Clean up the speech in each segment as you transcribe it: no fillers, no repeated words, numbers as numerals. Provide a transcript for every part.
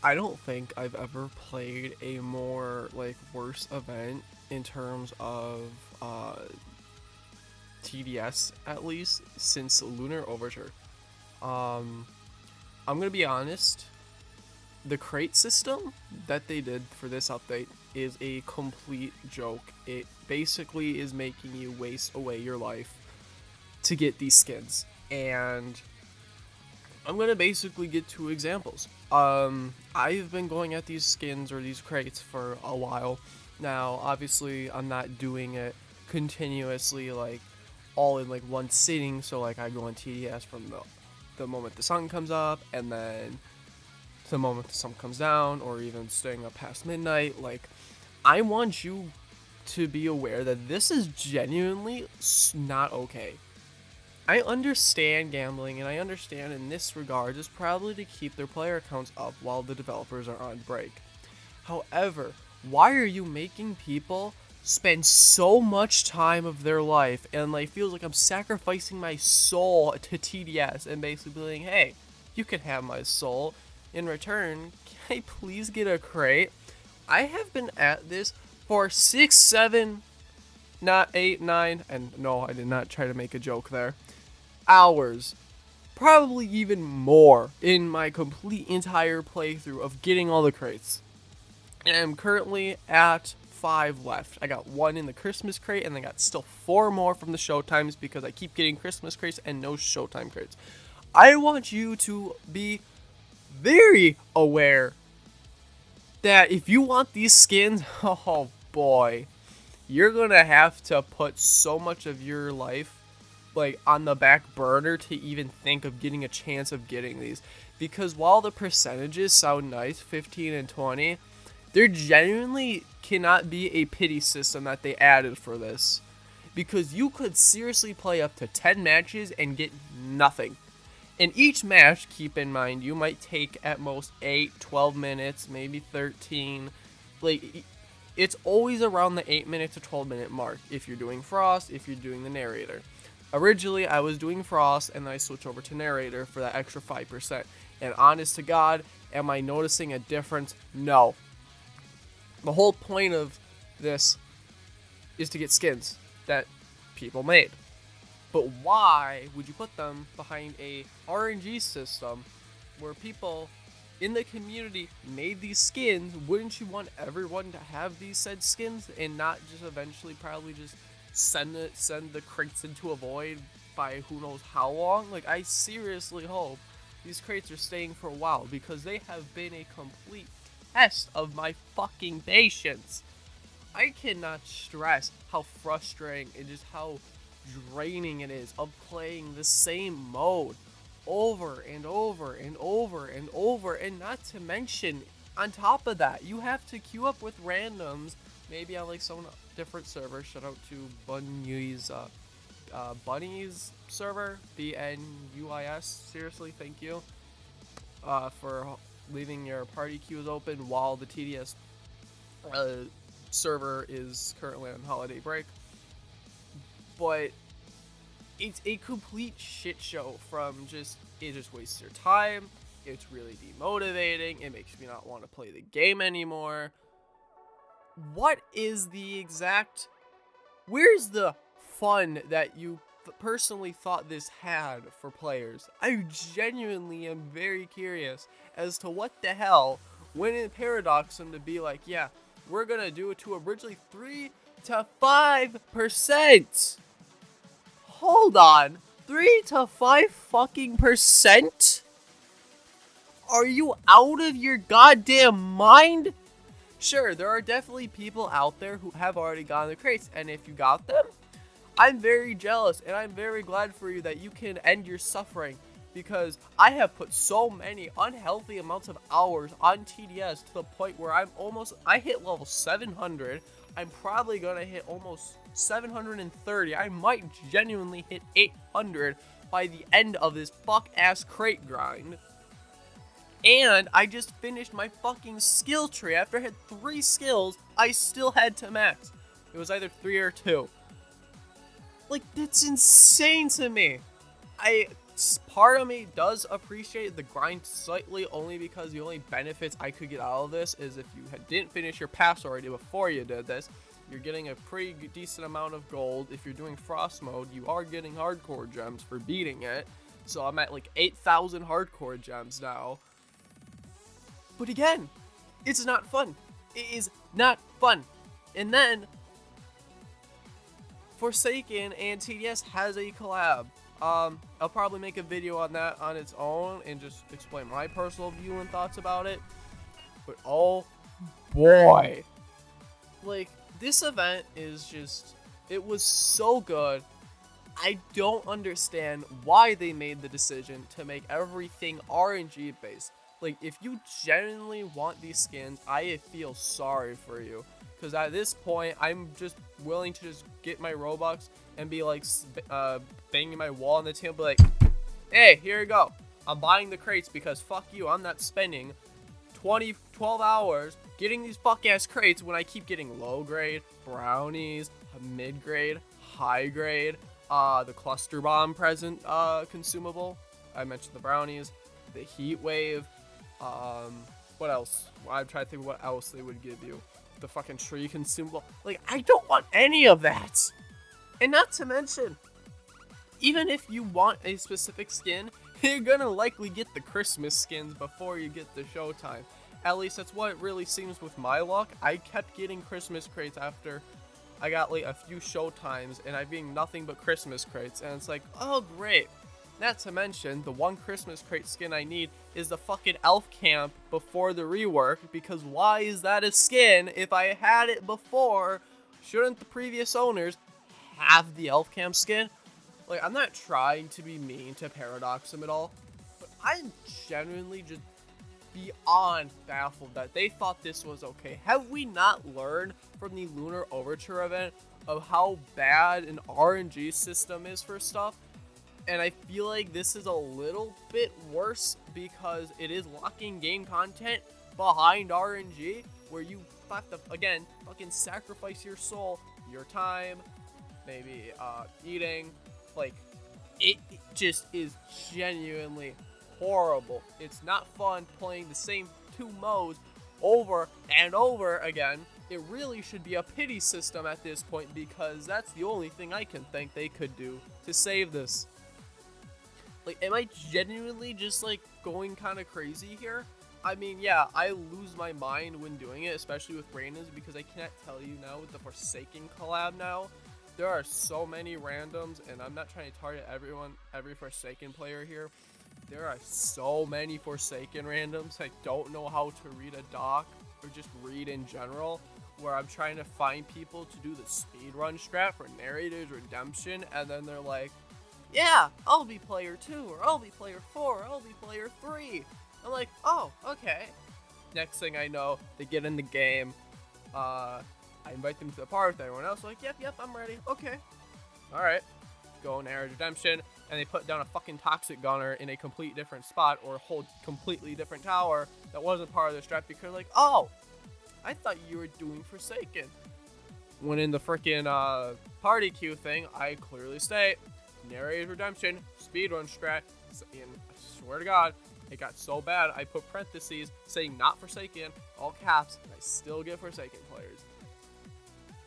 I don't think I've ever played a more like worse event in terms of uh, TDS at least since Lunar Overture. Um, I'm gonna be honest. The crate system that they did for this update is a complete joke. It basically is making you waste away your life to get these skins. And I'm gonna basically get two examples. I've been going at these skins or these crates for a while now. Obviously, I'm not doing it continuously, like all in like one sitting. So like I go on TDS from the moment the sun comes up, and then the moment the sun comes down, or even staying up past midnight. Like, I want you to be aware that this is genuinely not okay. I understand gambling, and I understand in this regard is probably to keep their player counts up while the developers are on break. However, why are you making people spend so much time of their life and like feels like I'm sacrificing my soul to TDS and basically being, hey, you can have my soul. In return, can I please get a crate? I have been at this for 6, 7, not 8, 9, and no, I did not try to make a joke there. Hours, probably even more, in my complete entire playthrough of getting all the crates. And I'm currently at 5 left. I got 1 in the Christmas crate, and I got still 4 more from the Showtimes because I keep getting Christmas crates and no Showtime crates. I want you to be very aware that if you want these skins, oh boy, you're gonna have to put so much of your life like on the back burner to even think of getting a chance of getting these. Because while the percentages sound nice, 15 and 20, there genuinely cannot be a pity system that they added for this. Because you could seriously play up to 10 matches and get nothing. In each match, keep in mind, you might take at most 8, 12 minutes, maybe 13. Like, it's always around the 8 minute to 12 minute mark if you're doing Frost, if you're doing the narrator. Originally, I was doing Frost, and then I switched over to narrator for that extra 5%. And honest to God, am I noticing a difference? No. The whole point of this is to get skins that people made. But why would you put them behind a RNG system where people in the community made these skins? Wouldn't you want everyone to have these said skins and not just eventually probably just send the crates into a void by who knows how long? Like, I seriously hope these crates are staying for a while because they have been a complete test of my fucking patience. I cannot stress how frustrating and just how draining it is of playing the same mode over and over and over and over, and not to mention on top of that you have to queue up with randoms maybe on like some different server. Shout out to Bunny's server, BNUIS. Seriously, thank you for leaving your party queues open while the TDS server is currently on holiday break. But it's a complete shit show from it just wastes your time. It's really demotivating. It makes me not want to play the game anymore. What is where's the fun that you personally thought this had for players? I genuinely am very curious as to what the hell went in paradoxum to be like, yeah, we're gonna do it to originally 3 to 5%. Hold on, 3 to 5 fucking percent? Are you out of your goddamn mind? Sure, there are definitely people out there who have already gotten the crates, and if you got them, I'm very jealous, and I'm very glad for you that you can end your suffering, because I have put so many unhealthy amounts of hours on TDS to the point where I hit level 700. I'm probably gonna hit almost 730. I might genuinely hit 800 by the end of this fuck-ass crate grind. And I just finished my fucking skill tree. After I had 3 skills, I still had to max. It was either 3 or 2. Like, that's insane to me. Part of me does appreciate the grind slightly, only because the only benefits I could get out of this is if you didn't finish your pass already before you did this, you're getting a pretty decent amount of gold. If you're doing frost mode, you are getting hardcore gems for beating it. So I'm at like 8,000 hardcore gems now. But again, it's not fun. It is not fun. And then Forsaken and TDS has a collab. I'll probably make a video on that on its own and just explain my personal view and thoughts about it. But oh boy, like, this event is just, it was so good. I don't understand why they made the decision to make everything RNG based. Like, if you genuinely want these skins, I feel sorry for you. Because at this point, I'm just willing to just get my Robux and be like banging my wall on the table, be like, hey, here you go. I'm buying the crates because fuck you, I'm not spending 12 hours getting these fuck ass crates when I keep getting low grade, brownies, mid grade, high grade, the cluster bomb present consumable. I mentioned the brownies, the heat wave, what else? I'm trying to think of what else they would give you. The fucking tree consumable. Like, I don't want any of that. And not to mention, even if you want a specific skin, you're gonna likely get the Christmas skins before you get the Showtime. At least that's what it really seems with my luck. I kept getting Christmas crates after I got like a few Showtimes, and I'm getting nothing but Christmas crates. And it's like, oh great. Not to mention, the one Christmas crate skin I need is the fucking elf camp before the rework, because why is that a skin if I had it before? Shouldn't the previous owners have the elf camp skin? Like, I'm not trying to be mean to paradoxum at all, but I'm genuinely just beyond baffled that they thought this was okay. Have we not learned from the Lunar Overture event of how bad an RNG system is for stuff? And I feel like this is a little bit worse because it is locking game content behind RNG, where you have to, again, fucking sacrifice your soul, your time, maybe eating. Like, it just is genuinely horrible. It's not fun playing the same two modes over and over again. It really should be a pity system at this point, because that's the only thing I can think they could do to save this. Like, am I genuinely just, like, going kind of crazy here? I mean, yeah, I lose my mind when doing it, especially with randoms, because I can't tell you now with the Forsaken collab now. There are so many randoms, and I'm not trying to target every Forsaken player here. There are so many Forsaken randoms. I don't know how to read a doc, or just read in general, where I'm trying to find people to do the speedrun strat for Narrator's Redemption, and then they're like, yeah, I'll be player 2, or I'll be player 4, or I'll be player 3. I'm like, oh, okay. Next thing I know, they get in the game. I invite them to the party with everyone else. Like, yep, I'm ready. Okay. Alright. Go Narrator's Redemption, and they put down a fucking Toxic Gunner in a complete different spot, or hold completely different tower that wasn't part of the strat, because like, oh, I thought you were doing Forsaken. When in the freaking party queue thing, I clearly state, Narrator's Redemption, speedrun strat, and I swear to God, it got so bad, I put parentheses saying not Forsaken, all caps, and I still get Forsaken players.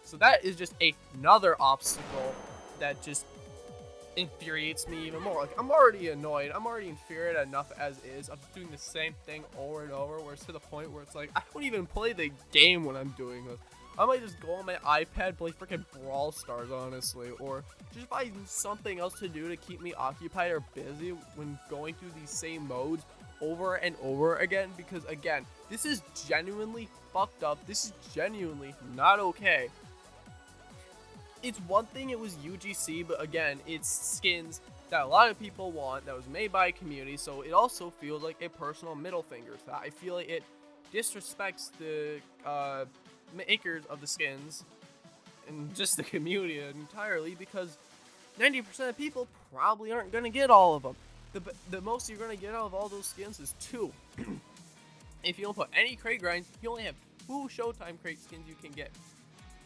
So that is just another obstacle that just infuriates me even more. Like, I'm already annoyed, I'm already infuriated enough as is. I'm doing the same thing over and over, where it's to the point where it's like, I don't even play the game when I'm doing this. I might just go on my iPad, play freaking Brawl Stars, honestly, or just find something else to do to keep me occupied or busy when going through these same modes over and over again, because again, this is genuinely fucked up. This is genuinely not okay. It's one thing it was UGC, but again, it's skins that a lot of people want, that was made by a community, so it also feels like a personal middle finger. So I feel like it disrespects the makers of the skins and just the community entirely, because 90% of people probably aren't going to get all of them. The most you're going to get out of all those skins is 2. If you don't put any crate grinds, you only have 2 Showtime crate skins you can get.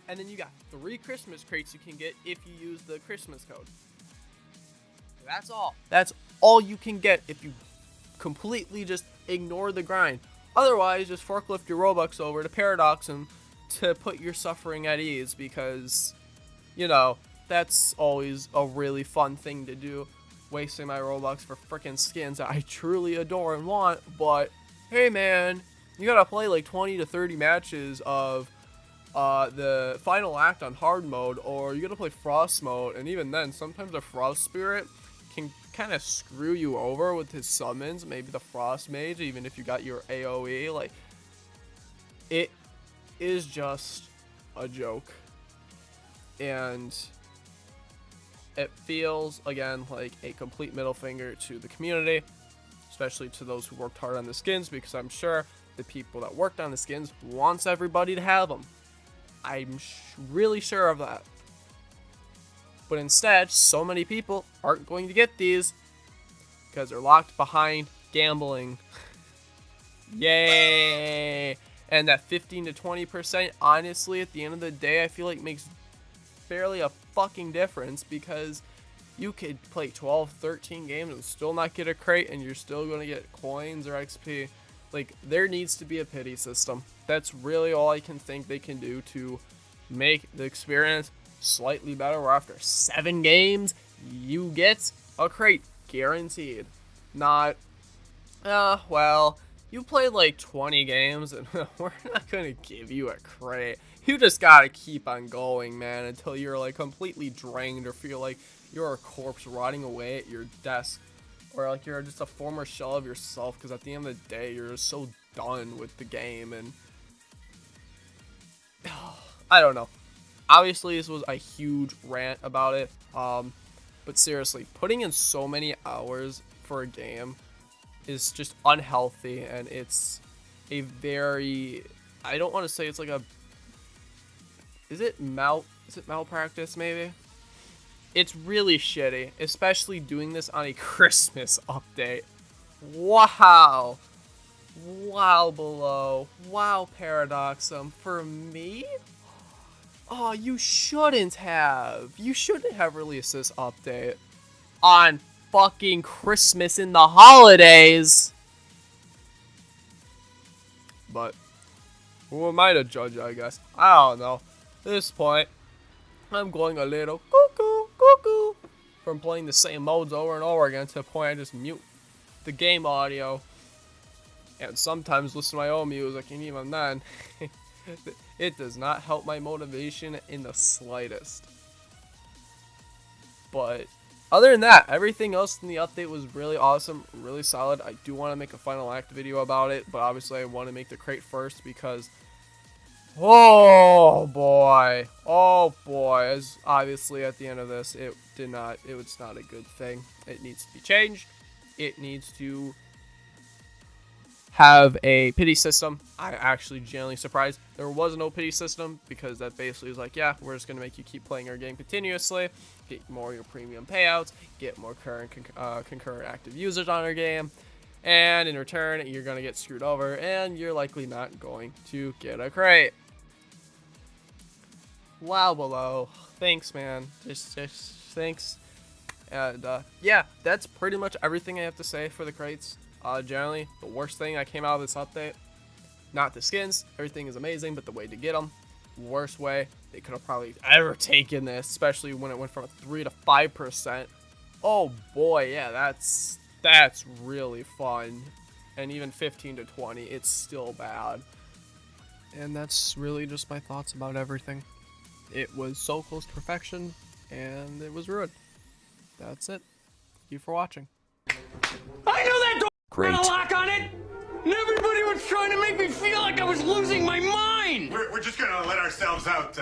And then you got 3 Christmas crates you can get if you use the Christmas code. That's all. That's all you can get if you completely just ignore the grind. Otherwise, just forklift your Robux over to Paradoxum to put your suffering at ease, because, you know, that's always a really fun thing to do. Wasting my Robux for freaking skins that I truly adore and want, but hey man, you gotta play like 20 to 30 matches of the final act on hard mode, or you gotta play frost mode, and even then, sometimes the frost spirit can kind of screw you over with his summons, maybe the frost mage, even if you got your AoE. Like, it is just a joke, and it feels, again, like a complete middle finger to the community, especially to those who worked hard on the skins, because I'm sure the people that worked on the skins wants everybody to have them. I'm really sure of that. But instead, so many people aren't going to get these because they're locked behind gambling. Yay! And that 15 to 20%, honestly, at the end of the day, I feel like makes barely a fucking difference, because you could play 12, 13 games and still not get a crate, and you're still going to get coins or XP. Like, there needs to be a pity system. That's really all I can think they can do to make the experience slightly better, where after 7 games, you get a crate, guaranteed. Not, well, you played like 20 games, and we're not gonna give you a crate. You just gotta keep on going, man, until you're like completely drained, or feel like you're a corpse rotting away at your desk, or like you're just a former shell of yourself, because at the end of the day, you're just so done with the game. And I don't know. Obviously, this was a huge rant about it, but seriously, putting in so many hours for a game is just unhealthy, and it's a very, I don't want to say it's like a, is it malpractice maybe? It's really shitty, especially doing this on a Christmas update. Wow. Wow, Below. Wow, Paradoxum. For me? Oh, you shouldn't have. You shouldn't have released this update on fucking Christmas in the holidays. But who am I to judge, I guess? I don't know. At this point, I'm going a little cuckoo, cuckoo from playing the same modes over and over again, to the point I just mute the game audio and sometimes listen to my own music, and even then, it does not help my motivation in the slightest. But other than that, everything else in the update was really awesome, really solid. I do want to make a final act video about it, but obviously I want to make the crate first, because oh boy, as obviously at the end of this, it was not a good thing. It needs to be changed. It needs to have a pity system. I actually genuinely surprised there was no pity system, because that basically is like, yeah, we're just going to make you keep playing our game continuously, get more of your premium payouts, get more current concurrent active users on our game, and in return, you're going to get screwed over, and you're likely not going to get a crate. Wow, Below. Thanks, man. Just thanks. And, yeah, that's pretty much everything I have to say for the crates. Generally, the worst thing that came out of this update, not the skins. Everything is amazing, but the way to get them, worst way they could have probably ever taken this, especially when it went from 3 to 5%. Oh boy, yeah, that's really fun. And even 15 to 20, it's still bad. And that's really just my thoughts about everything. It was so close to perfection, and it was ruined. That's it. Thank you for watching. I knew that door Great. had a lock on it! And everybody was trying to make me feel like I was losing my mind! We're just gonna let ourselves out,